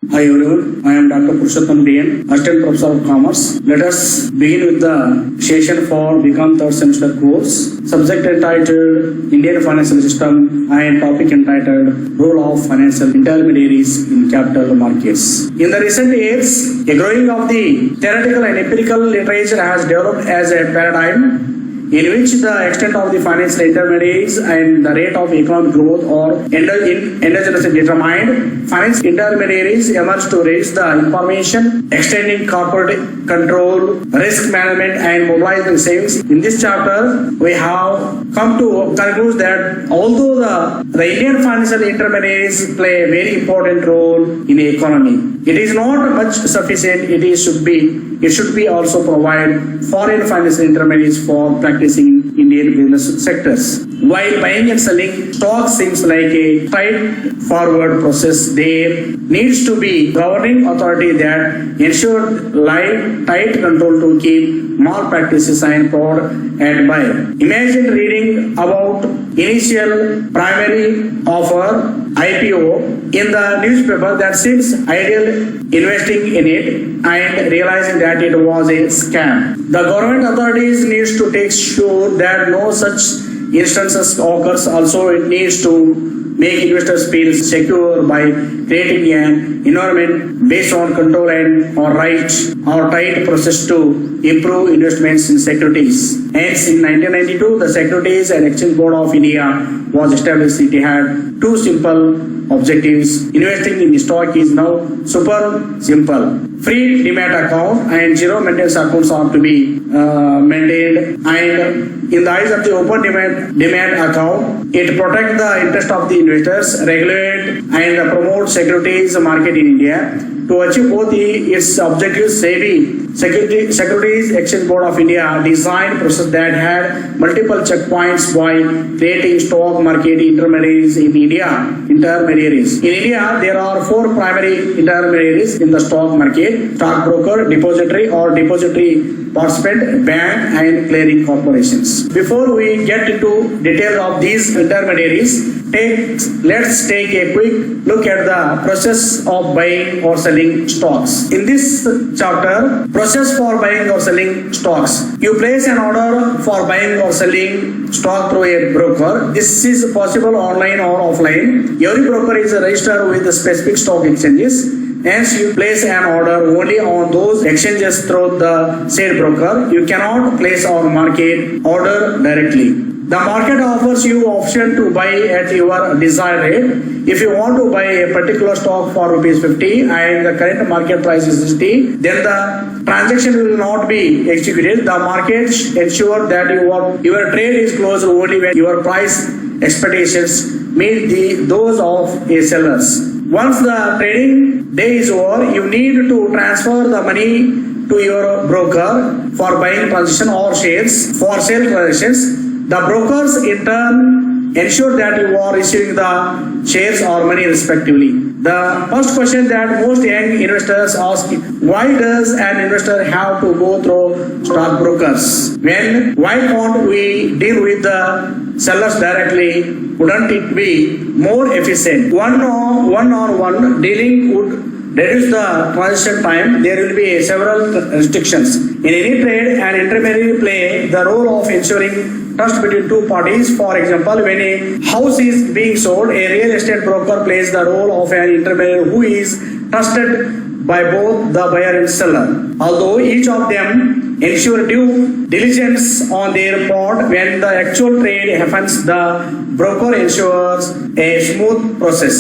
Hi everyone, I am Dr. Purushottam DN, Assistant Professor of Commerce. Let us begin with the session for BCom third semester course. Subject entitled Indian Financial System and topic entitled Role of Financial Intermediaries in Capital Markets. In the recent years, a growing of the theoretical and empirical literature has developed as a paradigm in which the extent of the financial intermediaries and the rate of economic growth or endogenously determined. Financial intermediaries emerge to raise the information, extending corporate control, risk management, and mobilizing savings. In this chapter, we have come to conclude that although the Indian financial intermediaries play a very important role in the economy, it is not much sufficient. It should be also provide foreign financial intermediaries for practicing Indian business sectors. While buying and selling stocks seems like a straightforward process, there needs to be governing authority that ensure tight control to keep malpractices and fraud at buy. Imagine reading about initial primary offer IPO in the newspaper that seems ideal, investing in it and realizing that it was a scam. The government authorities needs to take sure that no such instances occurs. Also, it needs to make investors feel secure by creating an environment based on control and tight process to improve investments in securities. Hence, in 1992, the Securities and Exchange Board of India was established. It had two simple objectives. Investing in stock is now super simple. Free demat account and zero maintenance accounts are to be maintained. And in the eyes of the open demat account, it protects the interest of the investors, regulate and promote securities market in India. To achieve both its objectives, Securities Exchange Board of India designed a process that had multiple checkpoints by creating stock market intermediaries in India. In India, there are four primary intermediaries in the stock market: stockbroker, depository or depository participant, bank and clearing corporations. Before we get into details of these intermediaries, let's take a quick look at the process of buying or selling stocks. In this chapter, process for buying or selling stocks. You place an order for buying or selling stock through a broker. This is possible online or offline. Every broker is registered with the specific stock exchanges. Hence, you place an order only on those exchanges through the said broker. You cannot place or market order directly. The market offers you option to buy at your desired rate. If you want to buy a particular stock for ₹50 and the current market price is 60, then the transaction will not be executed. The market ensures that your trade is closed only when your price expectations meet those of a sellers. Once the trading day is over, you need to transfer the money to your broker for buying transaction or shares for sale transactions. The brokers in turn ensure that you are receiving the shares or money respectively. The first question that most young investors ask: why does an investor have to go through stockbrokers? Why can't we deal with the sellers directly? Wouldn't it be more efficient? One-on-one dealing would reduce the transaction time. There will be several restrictions. In any trade, an intermediary play the role of ensuring trust between two parties. For example, when a house is being sold, a real estate broker plays the role of an intermediary who is trusted by both the buyer and seller. Although each of them ensure due diligence on their part, when the actual trade happens, the broker ensures a smooth process.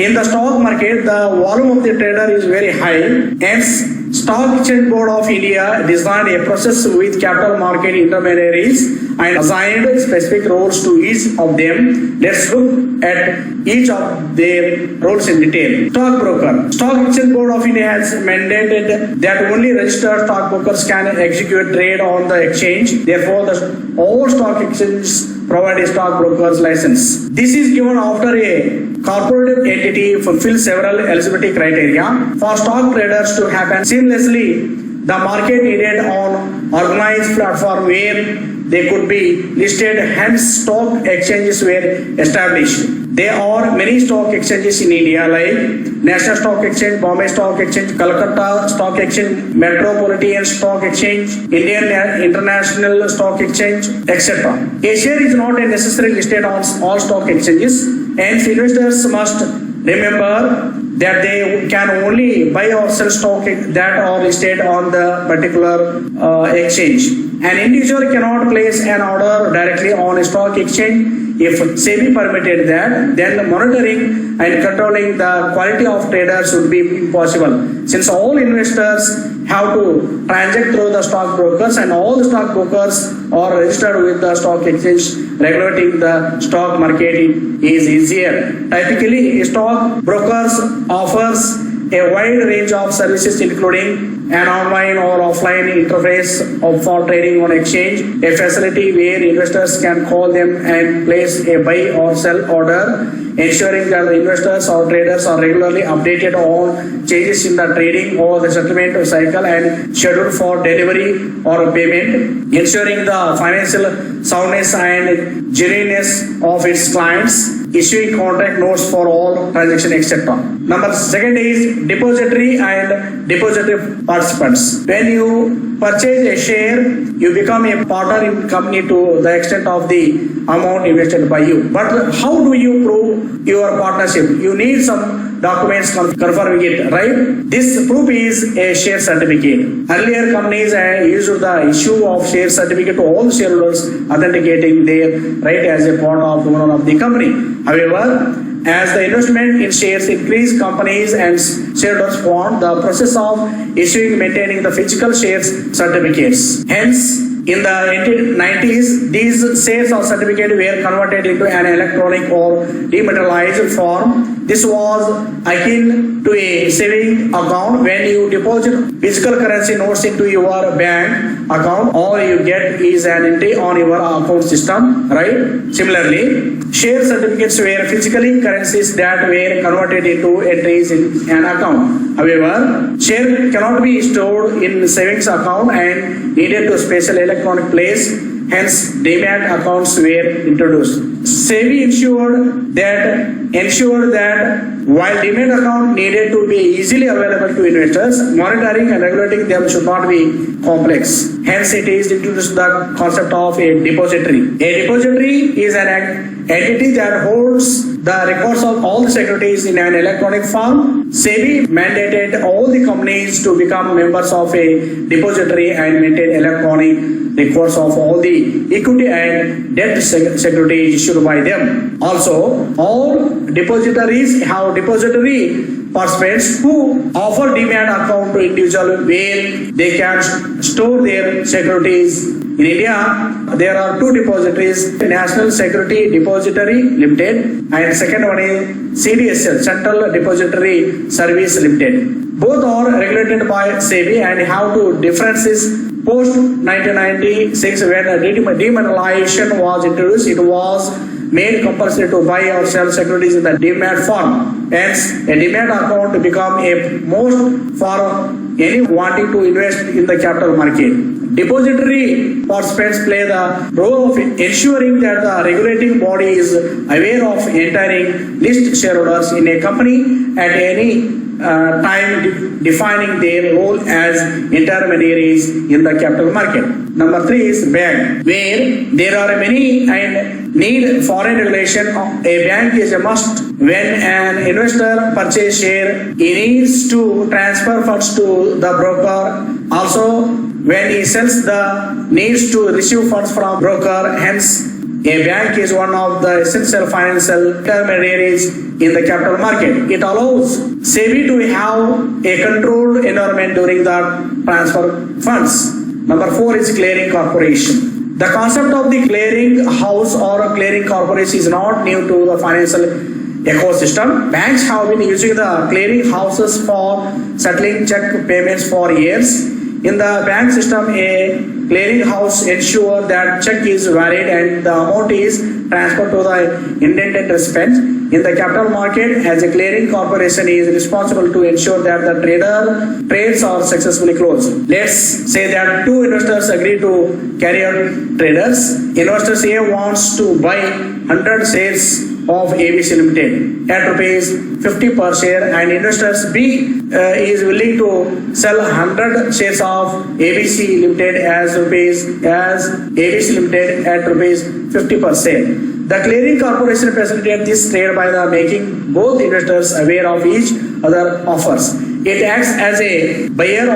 In the stock market, the volume of the trader is very high. Hence, Stock Exchange Board of India designed a process with capital market intermediaries and assigned specific roles to each of them. Let's look at each of their roles in detail. Stockbroker. Stock Exchange Board of India has mandated that only registered stockbrokers can execute trade on the exchange. Therefore, all stock exchanges provide a stockbroker's license. This is given after a corporate entity fulfills several eligibility criteria. For stock traders to happen seamlessly, the market needed on organized platform where they could be listed. Hence, stock exchanges were established. There are many stock exchanges in India like National Stock Exchange, Bombay Stock Exchange, Calcutta Stock Exchange, Metropolitan Stock Exchange, Indian International Stock Exchange, etc. A share is not necessarily listed on all stock exchanges, and investors must remember that they can only buy or sell stock that are listed on the particular exchange. An individual cannot place an order directly on a stock exchange. If SEBI permitted that, then the monitoring and controlling the quality of traders would be impossible. Since all investors have to transact through the stock brokers, and all the stock brokers are registered with the stock exchange, regulating the stock market is easier. Typically, stock brokers offers a wide range of services including an online or offline interface for trading on exchange, a facility where investors can call them and place a buy or sell order, ensuring that the investors or traders are regularly updated on changes in the trading or the settlement cycle and schedule for delivery or payment, ensuring the financial soundness and genuineness of its clients, issuing contract notes for all transactions, etc. Number second is depository and depository participants. When you purchase a share, you become a partner in company to the extent of the amount invested by you. But how do you prove your partnership? You need some documents confirming it, right? This proof is a share certificate. Earlier companies used the issue of share certificate to all shareholders, authenticating their right as a part of owner of the company. However, as the investment in shares increase, companies and shareholders want the process of issuing, maintaining the physical shares certificates. Hence, in the 90s, these shares or certificates were converted into an electronic or dematerialized form. This was akin to a saving account. When you deposit physical currency notes into your bank account, all you get is an entry on your account system, right? Similarly, share certificates were physically currencies that were converted into entries in an account. However, share cannot be stored in savings account and needed to special electronic place. Hence, demat accounts were introduced. SEBI ensured that while demat account needed to be easily available to investors, monitoring and regulating them should not be complex. Hence, it is introduced the concept of a depository. A depository is an entity that holds the records of all the securities in an electronic form. SEBI mandated all the companies to become members of a depository and maintain electronic records of all the equity and debt securities issued by them. Also, all depositories have depository participants who offer demat account to individuals where they can store their securities. In India, there are two depositories, National Security Depository Limited and second one is CDSL, Central Depository Service Limited. Both are regulated by SEBI and have two differences. Post 1996, when dematerialization was introduced, it was made compulsory to buy or sell securities in the demat form. Hence, a demat account become a must for any wanting to invest in the capital market. Depository participants play the role of ensuring that the regulating body is aware of entering list shareholders in a company at any time, defining their role as intermediaries in the capital market. Number 3 is bank, where there are many and need foreign regulation. A bank is a must. When an investor purchases share, he needs to transfer funds to the broker. Also, when he sells, the needs to receive funds from broker. Hence, a bank is one of the essential financial intermediaries in the capital market. It allows SEBI to have a controlled environment during the transfer funds. Number 4 is clearing corporation. The concept of the clearing house or clearing corporation is not new to the financial ecosystem. Banks have been using the clearing houses for settling check payments for years. In the bank system, a clearing house ensures that check is valid and the amount is transferred to the intended recipient. In the capital market, as a clearing corporation is responsible to ensure that the trades are successfully closed. Let's say that two investors agree to carry out traders. Investor A wants to buy 100 shares of ABC Limited at rupees 50 per share, and investors B is willing to sell 100 shares of ABC Limited as ABC Limited at rupees 50 per share. The clearing corporation facilitates this trade by making both investors aware of each other offers. It acts as a buyer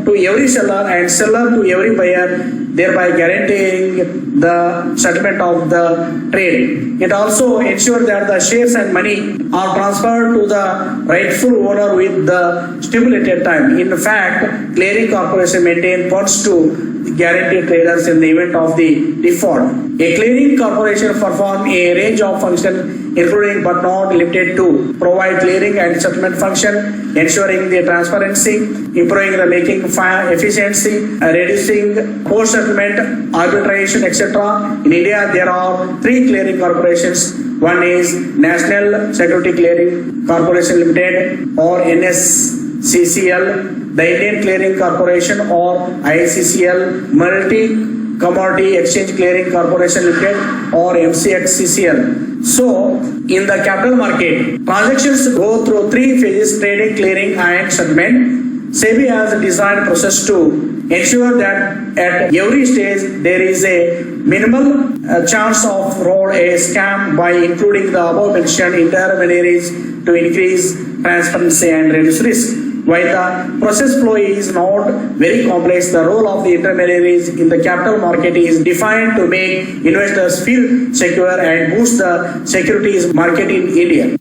to every seller and seller to every buyer, thereby guaranteeing the settlement of the trade. It also ensures that the shares and money are transferred to the rightful owner with the stipulated time. In fact, clearing corporation maintain funds to guarantee traders in the event of the default. A clearing corporation performs a range of functions including but not limited to provide clearing and settlement function, ensuring the transparency, improving the making efficiency, reducing post-settlement, arbitration, etc. In India, there are 3 clearing corporations. One is National Security Clearing Corporation Limited or NSCCL, the Indian Clearing Corporation or ICCL, Multi Commodity Exchange Clearing Corporation Limited or MCXCCL. So, in the capital market, transactions go through 3 phases: trading, clearing, and settlement. SEBI has designed a process to ensure that at every stage there is a minimal chance of fraud, a scam, by including the above mentioned intermediaries to increase transparency and reduce risk. While the process flow is not very complex, the role of the intermediaries in the capital market is defined to make investors feel secure and boost the securities market in India.